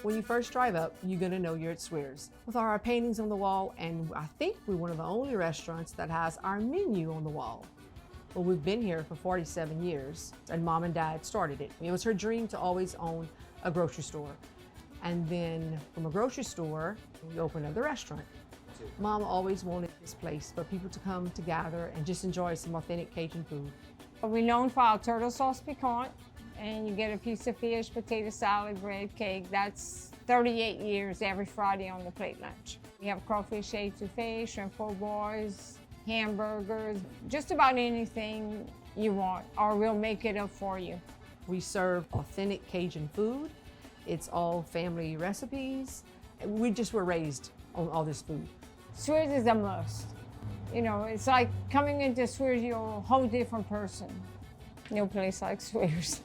When you first drive up, you're gonna know you're at Suire's. With our paintings on the wall, and I think we're one of the only restaurants that has our menu on the wall. Well, we've been here for 47 years, and Mom and Dad started it. It was her dream to always own a grocery store. And then from a grocery store, we opened up the restaurant. Mom always wanted this place for people to come to gather and just enjoy some authentic Cajun food. We're known for our turtle sauce piquante, and you get a piece of fish, potato salad, bread, cake. That's 38 years every Friday on the plate lunch. We have crawfish etouffee, shrimp po' boys, hamburgers, just about anything you want, or we'll make it up for you. We serve authentic Cajun food. It's all family recipes. We just were raised on all this food. Suire's is a must. You know, it's like coming into Suire's, you're a whole different person. No place like Suire's.